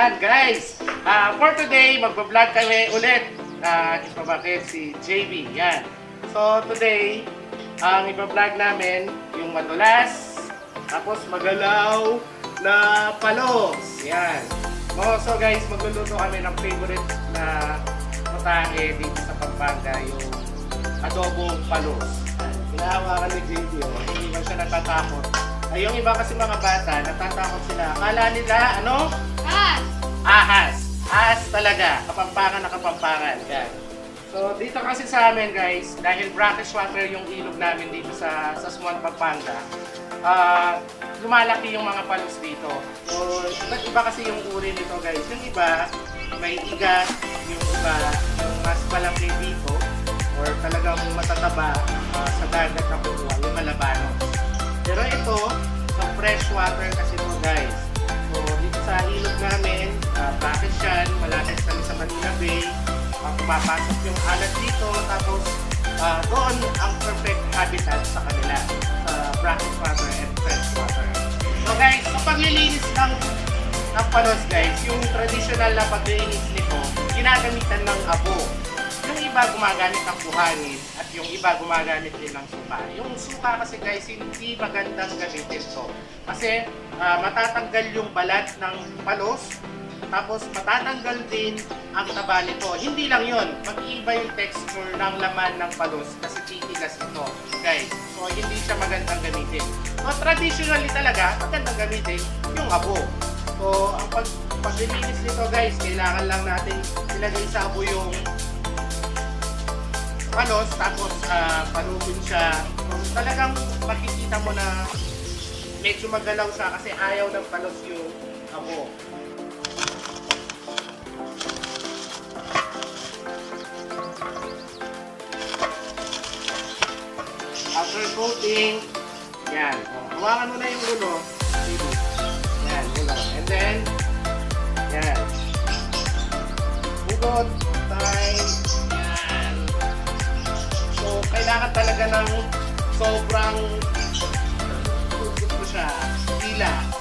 Yan guys, for today magbablog kami ulit. Ipabakit si JB. Yan. So today, ang ibablog namin yung madulas, tapos magalaw na palos. Yan. So guys, magluluto kami ng favorite na putahe dito sa Pampanga, yung adobong palos. Hinahawakan ni JB, hindi ba siya natatakot? Ay, yung iba kasi mga bata, natatakot sila. Akala nila, ano? Ahas! Ahas. Ahas talaga. Kapampangan na kapampangan. Yan. So, dito kasi sa amin guys, dahil brackish water yung ilog namin dito sa Sasmuan, Pampanga, lumalaki yung mga palos dito. So, iba't iba kasi yung uri nito guys. Yung iba, may igat. Yung iba, yung mas malaki dito, or talagang matataba sa dagat na kukuha, yung malabano. Pero ito, sa fresh water kasi ito guys. So dito sa ilog namin, brackish yan, malapit kami sa Manila Bay. Pumapasok yung alat dito, tapos doon ang perfect habitat sa kanila, sa brackish water and fresh water. So guys, sa paglilinis ng palos guys, yung traditional na paglilinis nito, ginagamitan ng abo. Yung iba gumagamit ng buhangin at yung iba gumagamit din ng suka. Yung suka kasi guys, hindi magandang gamitin to. Kasi matatanggal yung balat ng palos, tapos matatanggal din ang taba nito. Hindi lang yun, mag-iiba yung texture ng laman ng palos kasi titigas ito guys. So hindi siya magandang gamitin. So traditionally talaga, magandang gamitin yung abo. So ang paglilinis nito guys, kailangan lang natin ilagay sa abo yung palos, tapos palubin siya. So, talagang makikita mo na medyo magalaw siya kasi ayaw ng palos yung abo. After coating, yan. Hawakan mo na yung gulo. Yan, gulo. And then, yan. Hugot, time. So, kailangan talaga ng sobrang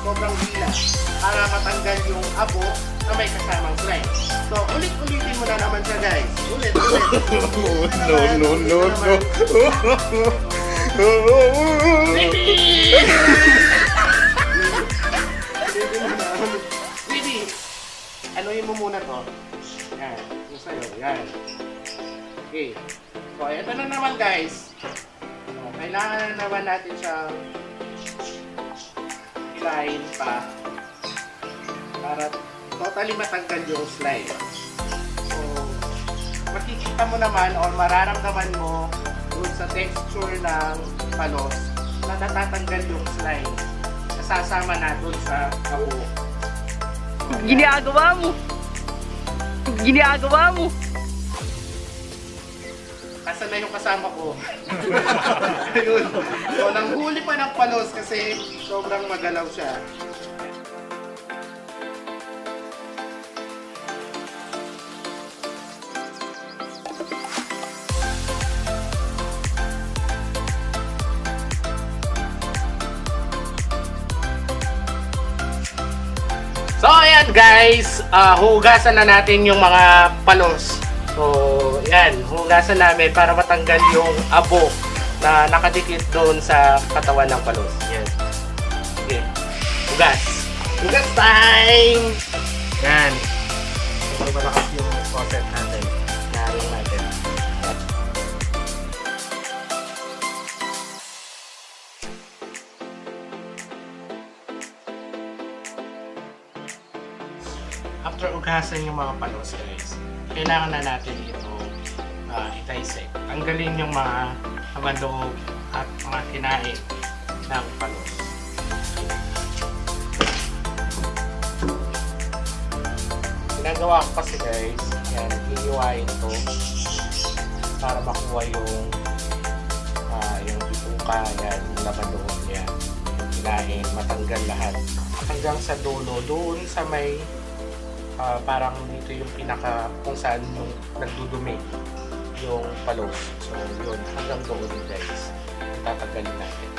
sobrang hila para matanggal yung abo na may kasamang slime. So, ulit-ulitin mo na naman siya guys. Ulit. No. Baby, anuhin mo muna to. Yan, yung sa'yo. Yan. Okay. So, ito na naman guys. So, kailangan na naman natin siyang hilahin pa para totally matanggal yung slime. So, makikita mo naman or mararamdaman mo dun sa texture ng palos na natatanggal yung slime. Nasasama na dun sa abo. So, Ginagawa mo! Ginagawa mo! Asan na yung kasama ko? Ayun. So, nanghuli pa ng palos kasi sobrang magalaw siya. So, ayan guys. Hugasan na natin yung mga palos. So, yan, hugasan namin para matanggal yung abo na nakadikit doon sa katawan ng palos. Yan. Okay. Hugas. Hugas time! Yan. So, malakas yung faucet natin. Narin natin. Yan. After hugasan yung mga palos guys, kailangan na natin ito i-dissect. Tanggalin yung mga loob at mga kinain ng palos. Ginagawa ko kasi guys, yan, iiwain ito para makuha yung bituka, yan, yung loob niya, yung kinain, matanggal lahat. Hanggang sa dulo, doon sa may parang dito yung pinaka kung saan yung nagdudumi yung palos. So yun, hanggang doon guys, tatanggalin natin.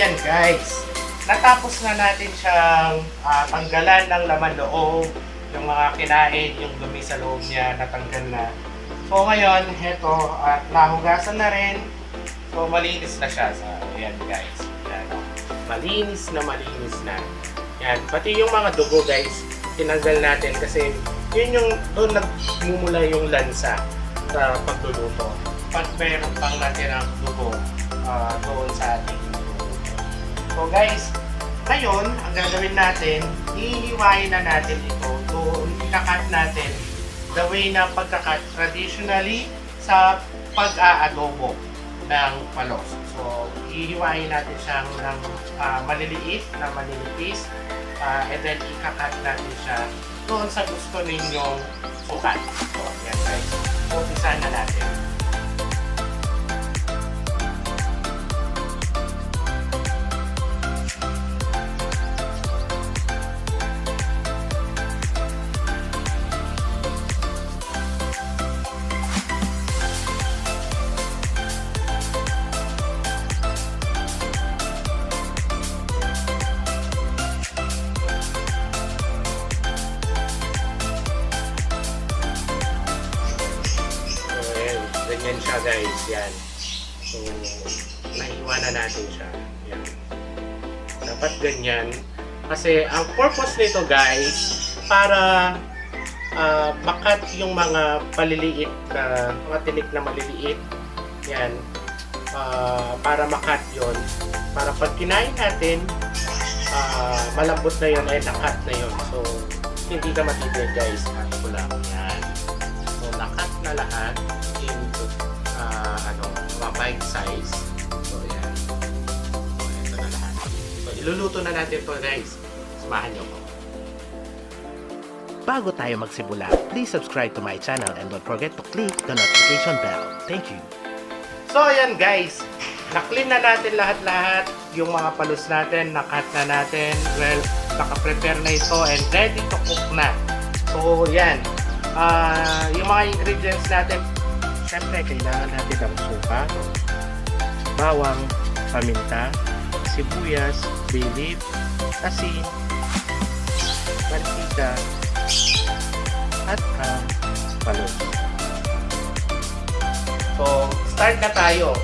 ayan guys, natapos na natin siyang tanggalan ng laman loob, yung mga kinain, yung dumi sa loob niya, natanggal na. So ngayon, heto, at nahugasan na rin. So malinis na siya. So, ayan guys. Ayan, malinis na. Yan, pati yung mga dugo guys, tinanggal natin kasi yun yung doon nagmumula yung lansa sa pagluluto. Pag meron pang natirang dugo doon sa ating luto. So guys, ngayon, ang gagawin natin, hihiwain na natin ito. So, ikakat natin the way na pagkakat traditionally sa pag-aadobo ng palos. So, hihiwain natin siyang ng maliliit na maninipis and then ikakat natin siya doon sa gusto ninyong sukat. So, yan guys. Umpisahan na natin. Ganyan siya guys, yan. So, nahiwa na natin siya. Yan. Dapat ganyan. Kasi ang purpose nito guys, para makat yung mga paliliit na, mga tinik na maliliit. Yan. Para makat yun. Para pag kinain natin, malambot na yun, ay nakat na yun. So, hindi ka matibig guys. Ito lang. Yan. So, nakat na lahat into mga bite size. So, yan. So, ito na lahat. So, iluluto na natin ito guys. Samahan nyo ko. Bago tayo magsimula, please subscribe to my channel and don't forget to click the notification bell. Thank you. So, ayan guys. Na-clean na natin lahat-lahat. Yung mga palos natin, na-cut na natin. Well, naka-prepare na ito and ready to cook na. So, yan. Yung mga ingredients natin, siyempre, kailangan natin ng suka, bawang, paminta, sibuyas, bay leaf, asin, mantika, at palos. So, start na tayo.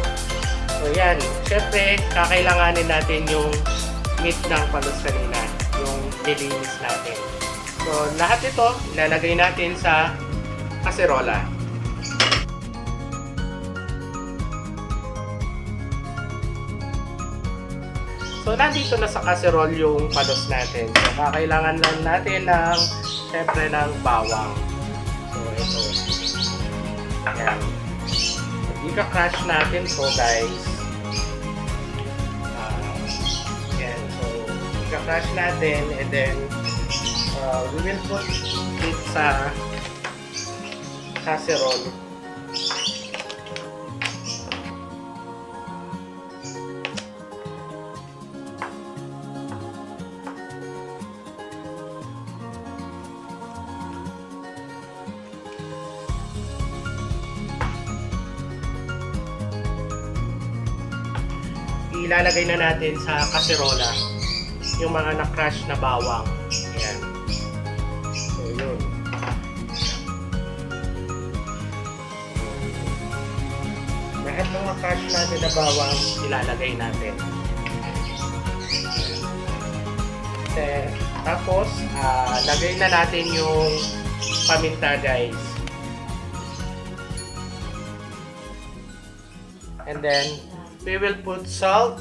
So, yan. Siyempre, kakailanganin natin yung meat ng palos kanina, yung nilinis natin. So, lahat ito, ilalagay natin sa kaserola. So, nandito na sa casserole yung palos natin. So, kakailangan lang natin ng, syempre, ng bawang. So, ito. Ayan. Ika-crush natin to guys. Ayan. So, ika-crush natin and then, we will put it sa casserole. Ilalagay na natin sa kaserola yung mga na-crush na bawang. Ayan. So, yun. Lahat ng na-crush natin na bawang, ilalagay natin. Tapos, lagay na natin yung paminta guys. And then, we will put salt,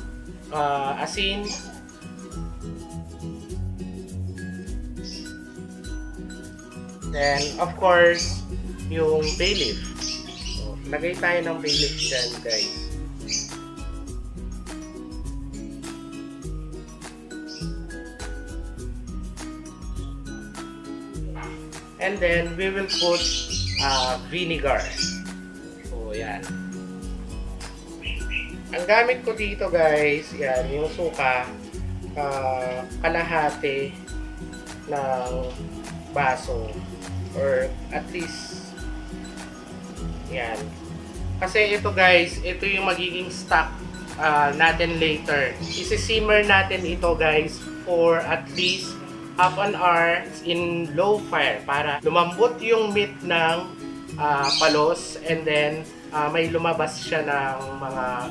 asin, then of course yung bay leaf. So, lagay tayo ng bay leaf dyan guys. And then we will put vinegar. So yan. Ang gamit ko dito guys, yan, yung suka, kalahati ng baso or at least yan. Kasi ito guys, ito yung magiging stock natin later. Isi-simmer natin ito guys for at least half an hour in low fire para lumambot yung meat ng palos, and then may lumabas siya ng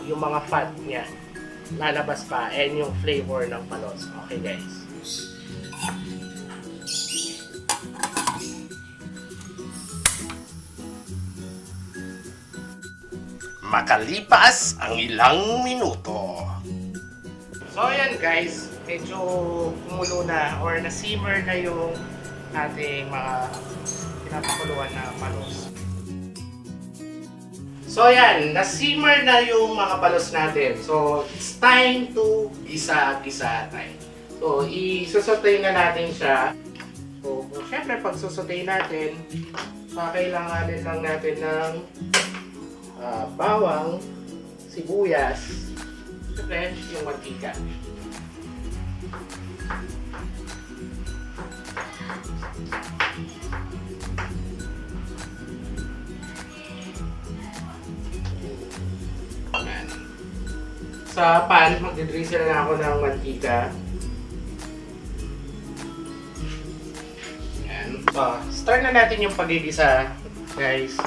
yung mga fat niya. Lalabas pa and yung flavor ng palos. Okay guys. Makalipas ang ilang minuto. So ayan guys, medyo kumulo na or na-simmer na yung ating mga pinapakuluan na palos. So ayan, na-simmer na yung mga palos natin. So it's time to gisa-gisa tayo. So isusutay na natin siya. So syempre pag susutay natin, kailanganin lang natin ng bawang, sibuyas, syempre yung mantika. Ayan. Sa pan, magdidrizzle na ako ng mantika. Ayan. So, start na natin yung pagigisa, guys.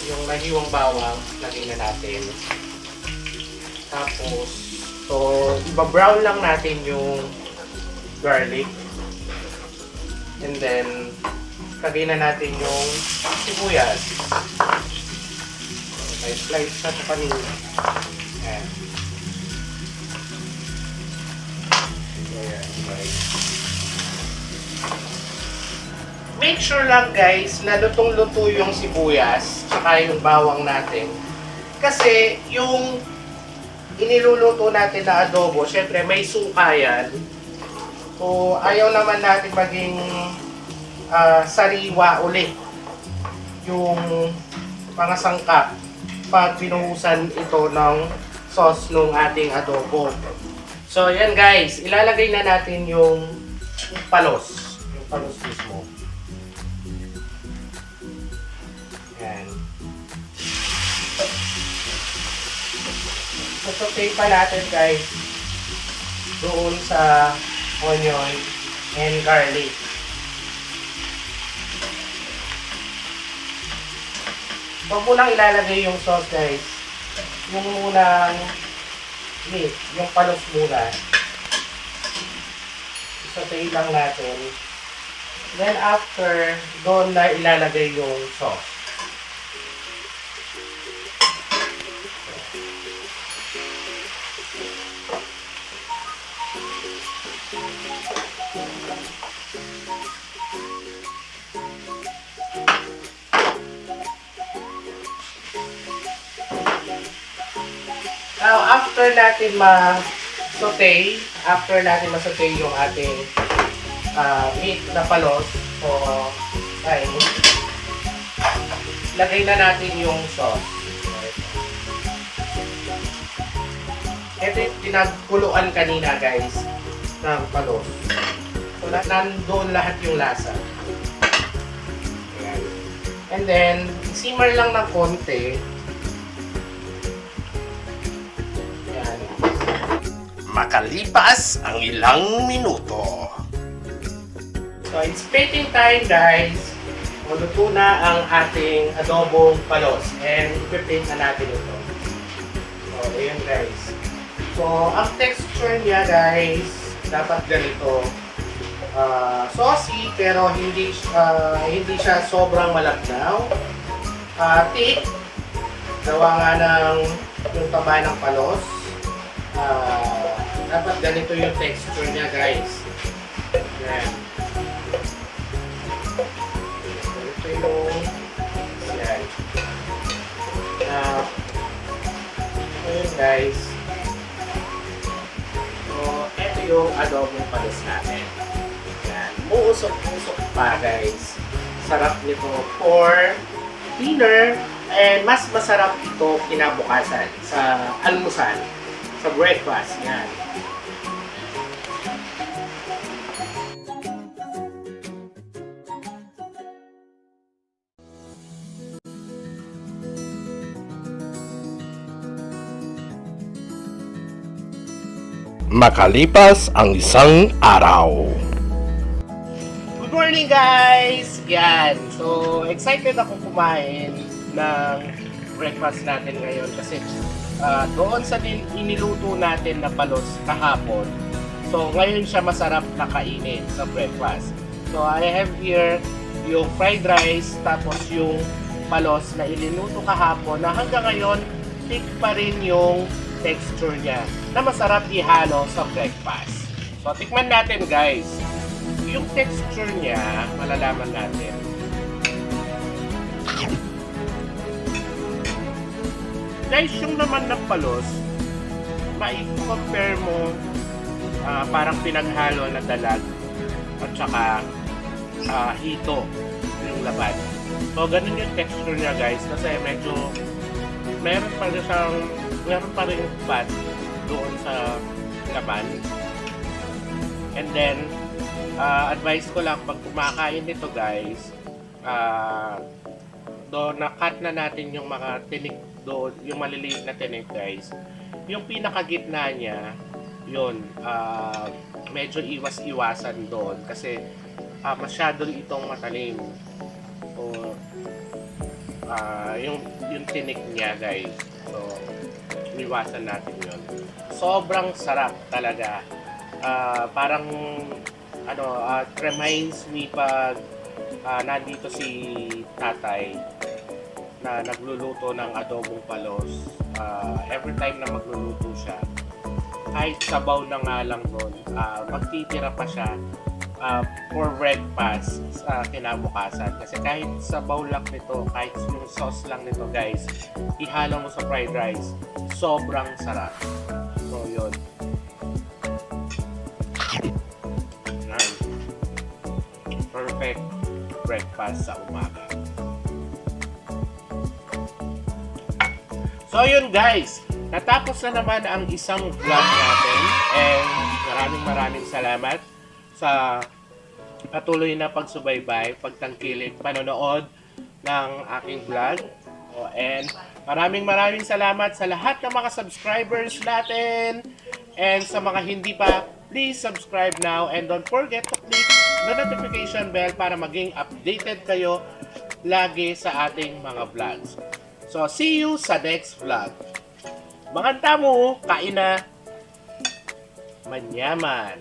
Yung nahiwang bawang, lagay na natin. Tapos, so, iba-brown lang natin yung garlic. And then, lagay na natin yung sibuyas. So, may slice na sa kanina. Ayan. So, ayan, right. Make sure lang guys na lutong-luto yung sibuyas saka yung bawang natin. Kasi yung iniluluto natin na adobo, syempre may suka yan. So ayaw naman natin maging sariwa ulit yung mga sangkap pag binuhusan ito ng sauce ng ating adobo. So yan guys, ilalagay na natin yung palos. Yung palos mismo. Yan. Sasautay pa natin guys doon sa onion and garlic. Huwag mo lang ilalagay yung sauce guys. Yung munang meat, yung palos muna. Sasautay lang natin. Then after, doon na ilalagay yung sauce. Now, after natin ma-sautay yung ating meat na palos, so, ay, lagay na natin yung sauce. Ito yung pinagkuluan kanina guys, ng palos. So, nandun lahat yung lasa. Ayan. And then, simmer lang ng konti. Makalipas ang ilang minuto. So, it's plating time guys. Luto na ang ating adobong palos. And i-plate na natin ito. So, ayun guys. So, ang texture niya guys, dapat ganito. Saucy, pero hindi siya sobrang malabnaw. Thick. Gawa nga ng yung taba ng palos. Dapat ganito yung texture niya guys. Yan. Ito yung yan. Ayun guys. So, ito yung adobong palos natin. Yan. Uusok-usok pa guys. Sarap nito for dinner, and mas masarap ito kinabukasan sa almusal. Sa breakfast, yan. Makalipas ang isang araw. Good morning guys! Yan, so excited ako kumain ng breakfast natin ngayon kasi doon sa iniluto natin na palos kahapon, so ngayon siya masarap na kainin sa breakfast. So I have here yung fried rice tapos yung palos na ilinuto kahapon na hanggang ngayon thick pa rin yung texture niya na masarap ihalo sa breakfast. So tikman natin guys. Yung texture niya, malalaman natin. Guys, yung naman ng palos, mai-compare mo parang pinaghalo na dalag at saka hito yung laban. So, ganun yung texture niya guys kasi medyo meron pa rin fat doon sa laban. And then, advice ko lang pag kumakain nito guys, doon na-cut na natin yung mga tinik doon, yung maliliit na tinik guys. Yung pinakagitna niya, yun, medyo iwas-iwasan doon kasi masyado itong matalim. So, yung tinik niya guys. So, iwasan natin yun. Sobrang sarap talaga. Parang reminds me pag nandito si tatay na nagluluto ng adobong palos. Every time na magluluto siya, kahit sabaw na nga lang doon, magtitira pa siya for breakfast kinabukasan. Kasi kahit sabaw lang nito, kahit yung sauce lang nito guys, ihalo mo sa fried rice, sobrang sarap. So yun. Perfect breakfast sa umaga. So yun guys, natapos na naman ang isang vlog natin and maraming salamat sa patuloy na pagsubaybay, pagtangkilik, panonood ng aking vlog. And maraming salamat sa lahat ng mga subscribers natin and sa mga hindi pa, please subscribe now and don't forget to click the notification bell para maging updated kayo lagi sa ating mga vlogs. So, see you sa next vlog. Mga tamo, kain na. Manyaman.